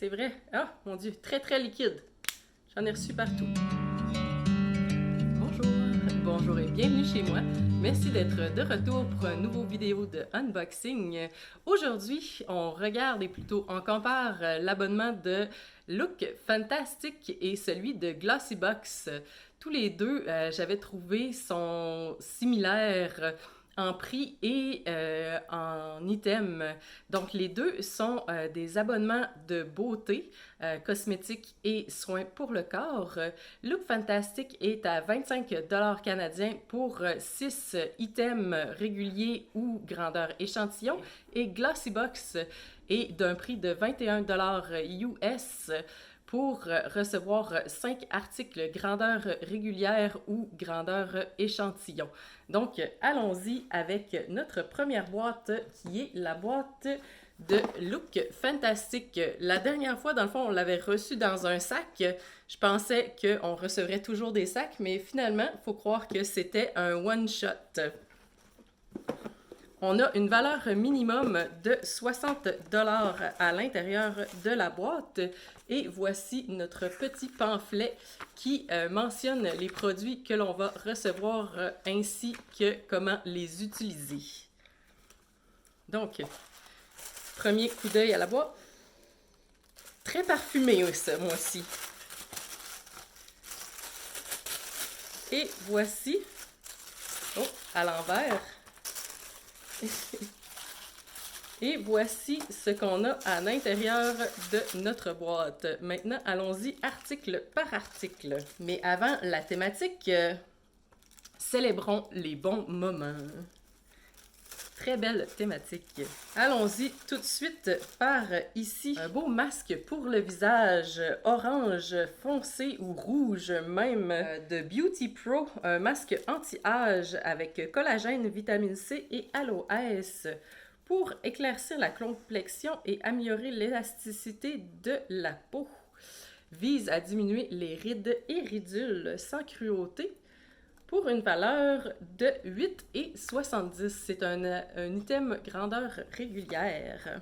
c'est vrai. Ah, mon Dieu, très très liquide. J'en ai reçu partout. Bonjour, bonjour et bienvenue chez moi. Merci d'être de retour pour une nouvelle vidéo de unboxing. Aujourd'hui, on regarde et plutôt on compare l'abonnement de Look Fantastic et celui de Glossybox. Tous les deux, j'avais trouvé sont similaires en prix et en items. Donc, les deux sont des abonnements de beauté, cosmétiques et soins pour le corps. Look Fantastic est à 25 canadiens pour 6 items réguliers ou grandeur échantillon et Glossybox est d'un prix de 21 US pour recevoir 5 articles grandeur régulière ou grandeur échantillon. Donc, allons-y avec notre première boîte qui est la boîte de Look Fantastic. La dernière fois, dans le fond, on l'avait reçu dans un sac. Je pensais qu'on recevrait toujours des sacs, mais finalement, il faut croire que c'était un one-shot. On a une valeur minimum de 60 à l'intérieur de la boîte. Et voici notre petit pamphlet qui mentionne les produits que l'on va recevoir ainsi que comment les utiliser. Donc, premier coup d'œil à la boîte. Très parfumé, ce mois-ci. Et voici, oh, à l'envers. Et voici ce qu'on a à l'intérieur de notre boîte. Maintenant, allons-y article par article. Mais avant la thématique, célébrons les bons moments. Très belle thématique. Allons-y tout de suite par ici. Un beau masque pour le visage, orange foncé ou rouge même, de Beauty Pro. Un masque anti-âge avec collagène, vitamine C et aloès pour éclaircir la complexion et améliorer l'élasticité de la peau. Vise à diminuer les rides et ridules sans cruauté pour une valeur de 8,70. C'est un item grandeur régulière.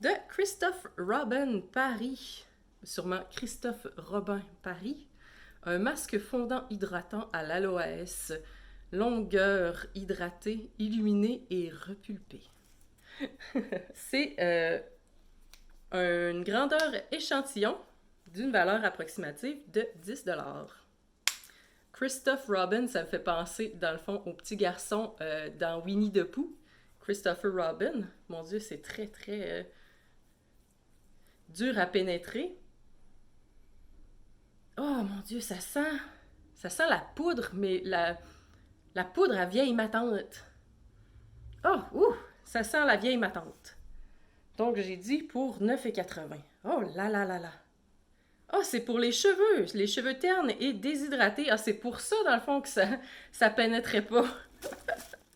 De Christophe Robin Paris, sûrement Christophe Robin Paris, un masque fondant hydratant à l'aloès, longueur hydratée, illuminée et repulpée. C'est une grandeur échantillon d'une valeur approximative de 10 $. Christophe Robin, ça me fait penser, dans le fond, au petit garçon dans Winnie the Pooh. Christopher Robin. Mon Dieu, c'est très, très dur à pénétrer. Oh, mon Dieu, ça sent la poudre, mais la poudre à vieille ma tante. Oh, ouh, ça sent la vieille ma tante. Donc, j'ai dit pour 9,80. Oh là là là là. Ah, oh, c'est pour les cheveux ternes et déshydratés. Ah, c'est pour ça, dans le fond, que ça pénétrait pas.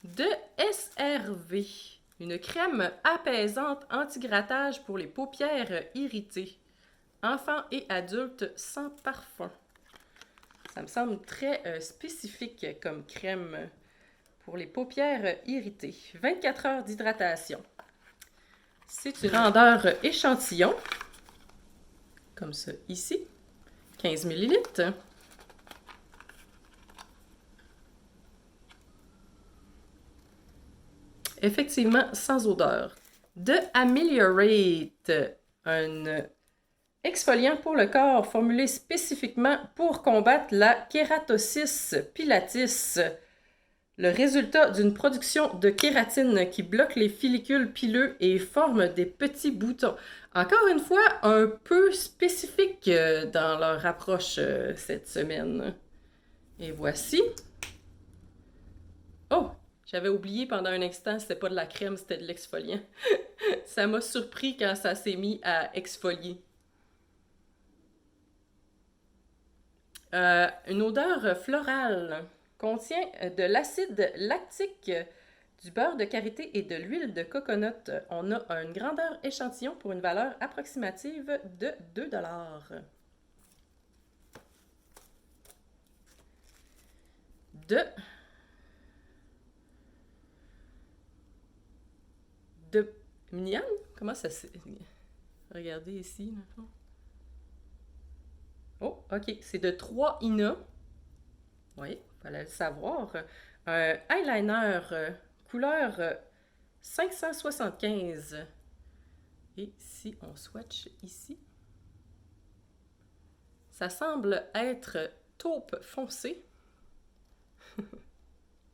De SRV, une crème apaisante anti-grattage pour les paupières irritées. Enfants et adultes sans parfum. Ça me semble très spécifique comme crème pour les paupières irritées. 24 heures d'hydratation. C'est une grandeur échantillon. Comme ça, ici. 15 ml. Effectivement, sans odeur. De Ameliorate, un exfoliant pour le corps formulé spécifiquement pour combattre la kératosis pilatis. Le résultat d'une production de kératine qui bloque les follicules pileux et forme des petits boutons. Encore une fois, un peu spécifique dans leur approche cette semaine. Et voici. Oh! J'avais oublié pendant un instant, c'était pas de la crème, c'était de l'exfoliant. Ça m'a surpris quand ça s'est mis à exfolier. Une odeur florale. Contient de l'acide lactique, du beurre de karité et de l'huile de coconut. On a une grandeur échantillon pour une valeur approximative de 2 $. De Miam? Comment ça c'est? Regardez ici. Oh, ok, c'est de 3 INA. Oui, fallait le savoir. Un eyeliner couleur 575. Et si on swatch ici, ça semble être taupe foncée.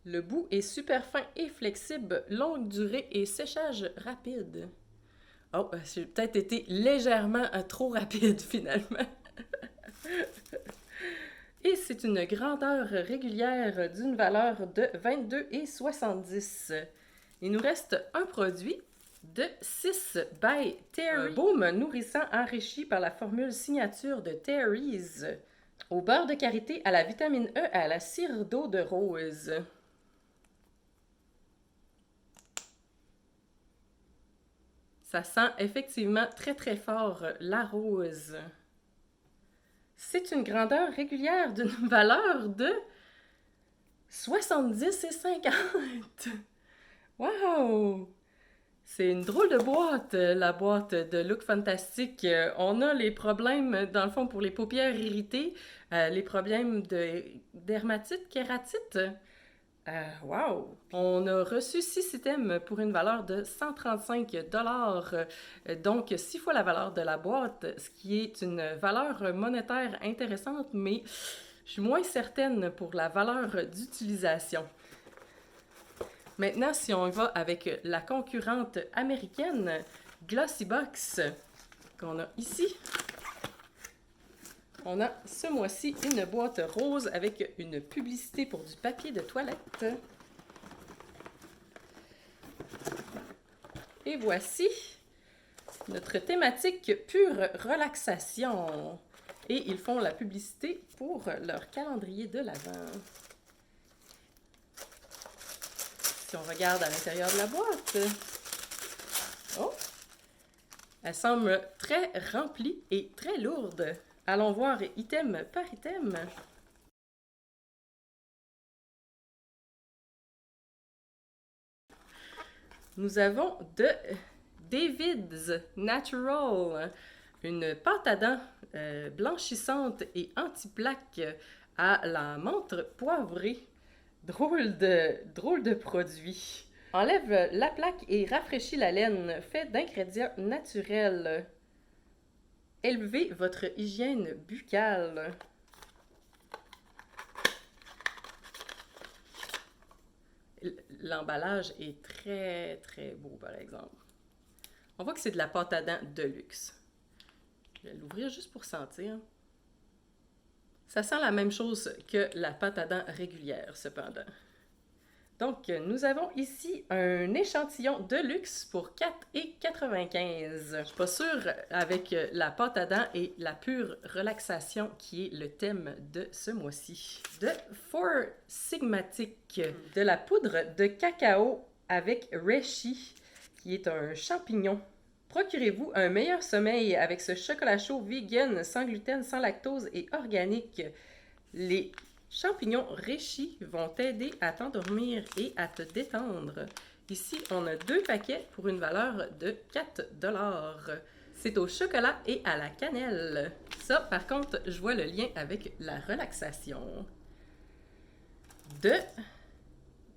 Le bout est super fin et flexible, longue durée et séchage rapide. Oh, j'ai peut-être été légèrement trop rapide finalement. Et c'est une grandeur régulière d'une valeur de 22,70. Il nous reste un produit de 6 by Terry. Un baume nourrissant enrichi par la formule signature de Terry's. Au beurre de karité, à la vitamine E, à la cire d'eau de rose. Ça sent effectivement très très fort la rose. C'est une grandeur régulière d'une valeur de 70,50. Wow! C'est une drôle de boîte, la boîte de Look Fantastic. On a les problèmes, dans le fond, pour les paupières irritées, les problèmes de dermatite, kératite. Wow! On a reçu 6 items pour une valeur de 135$, donc 6 fois la valeur de la boîte, ce qui est une valeur monétaire intéressante, mais je suis moins certaine pour la valeur d'utilisation. Maintenant, si on va avec la concurrente américaine, Glossybox, qu'on a ici. On a ce mois-ci une boîte rose avec une publicité pour du papier de toilette. Et voici notre thématique pure relaxation. Et ils font la publicité pour leur calendrier de l'Avent. Si on regarde à l'intérieur de la boîte, oh, elle semble très remplie et très lourde. Allons voir item par item. Nous avons de David's Natural, une pâte à dents blanchissante et anti-plaque à la menthe poivrée. Drôle de produit. Enlève la plaque et rafraîchit la laine, fait d'ingrédients naturels. Élevez votre hygiène buccale. L'emballage est très très beau par exemple. On voit que c'est de la pâte à dents de luxe. Je vais l'ouvrir juste pour sentir. Ça sent la même chose que la pâte à dents régulière cependant. Donc, nous avons ici un échantillon de luxe pour 4,95. Je ne suis pas sûre avec la pâte à dents et la pure relaxation qui est le thème de ce mois-ci. De Four Sigmatic, de la poudre de cacao avec reishi, qui est un champignon. Procurez-vous un meilleur sommeil avec ce chocolat chaud vegan, sans gluten, sans lactose et organique. Les champignons reishi vont t'aider à t'endormir et à te détendre. Ici, on a 2 paquets pour une valeur de 4$. C'est au chocolat et à la cannelle. Ça, par contre, je vois le lien avec la relaxation. De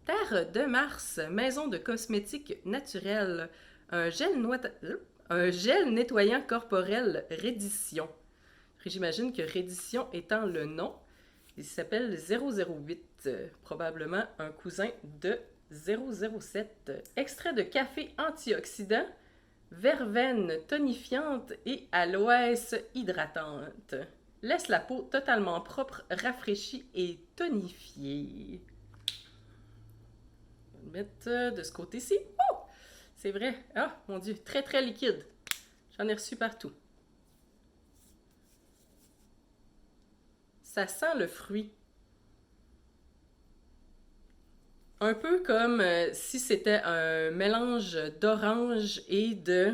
Terre de Mars, maison de cosmétiques naturels. Un gel nettoyant corporel Reddition. J'imagine que Reddition étant le nom, il s'appelle 008, probablement un cousin de 007. Extrait de café antioxydant, verveine tonifiante et aloès hydratante. Laisse la peau totalement propre, rafraîchie et tonifiée. On va le mettre de ce côté-ci. Oh! C'est vrai. Ah, mon Dieu, très très liquide. J'en ai reçu partout. Ça sent le fruit. Un peu comme si c'était un mélange d'orange et de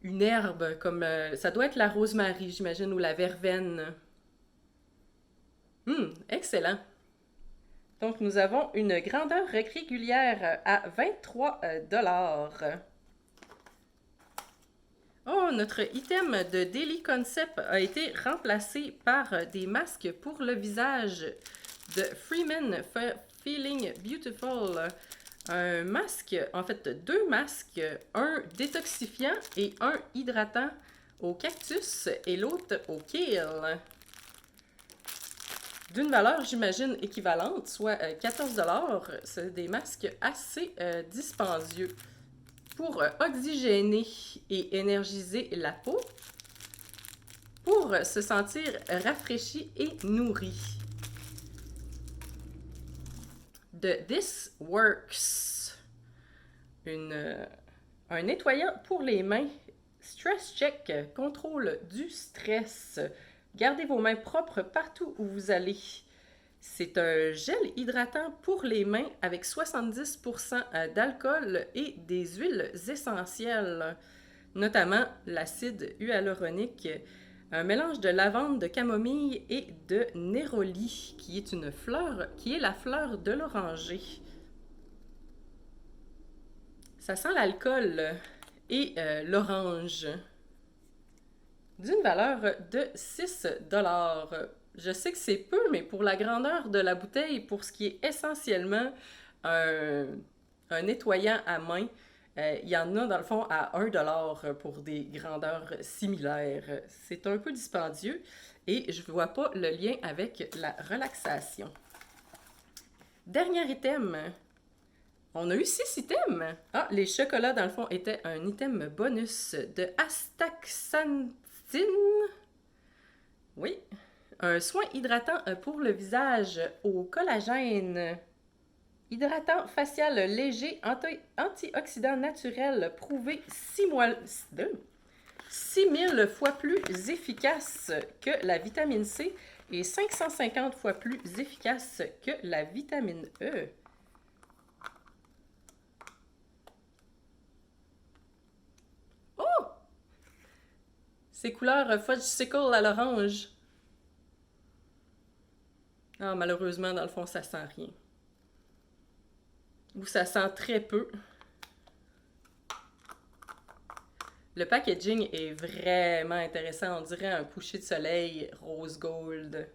une herbe, comme ça doit être la rosemary, j'imagine, ou la verveine. Excellent. Donc, nous avons une grandeur régulière à 23$. Oh, notre item de Daily Concept a été remplacé par des masques pour le visage de Freeman Feeling Beautiful. Un masque, en fait 2 masques, un détoxifiant et un hydratant au cactus et l'autre au kale. D'une valeur, j'imagine, équivalente, soit 14 $. C'est des masques assez dispendieux. Pour oxygéner et énergiser la peau, pour se sentir rafraîchi et nourri. De This Works, un nettoyant pour les mains, Stress Check, contrôle du stress. Gardez vos mains propres partout où vous allez. C'est un gel hydratant pour les mains avec 70% d'alcool et des huiles essentielles, notamment l'acide hyaluronique, un mélange de lavande, de camomille et de néroli, qui est une fleur, qui est la fleur de l'oranger. Ça sent l'alcool et l'orange. D'une valeur de 6 $. Je sais que c'est peu, mais pour la grandeur de la bouteille, pour ce qui est essentiellement un nettoyant à main, il y en a dans le fond à 1 $ pour des grandeurs similaires. C'est un peu dispendieux et je ne vois pas le lien avec la relaxation. Dernier item. On a eu 6 items. Ah, les chocolats dans le fond étaient un item bonus de astaxanthine. Oui. Un soin hydratant pour le visage au collagène. Hydratant facial léger, antioxydant naturel, prouvé 6000 fois plus efficace que la vitamine C et 550 fois plus efficace que la vitamine E. Oh! C'est couleur fudgesicle à l'orange. Ah, malheureusement, dans le fond, ça sent rien. Ou ça sent très peu. Le packaging est vraiment intéressant. On dirait un coucher de soleil rose gold.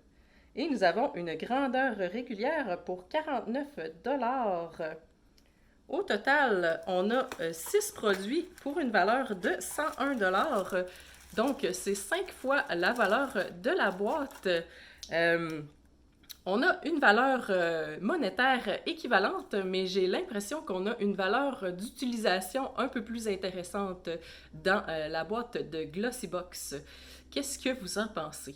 Et nous avons une grandeur régulière pour 49 $. Au total, on a 6 produits pour une valeur de 101 $. Donc, c'est 5 fois la valeur de la boîte. On a une valeur monétaire équivalente, mais j'ai l'impression qu'on a une valeur d'utilisation un peu plus intéressante dans la boîte de Glossybox. Qu'est-ce que vous en pensez?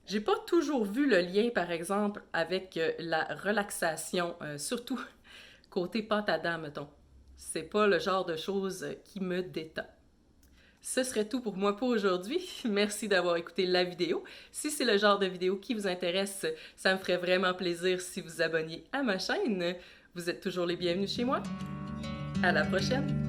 J'ai pas toujours vu le lien, par exemple, avec la relaxation, surtout côté pâte à dents, mettons. C'est pas le genre de choses qui me détend. Ce serait tout pour moi pour aujourd'hui. Merci d'avoir écouté la vidéo. Si c'est le genre de vidéo qui vous intéresse, ça me ferait vraiment plaisir si vous abonniez à ma chaîne. Vous êtes toujours les bienvenus chez moi. À la prochaine!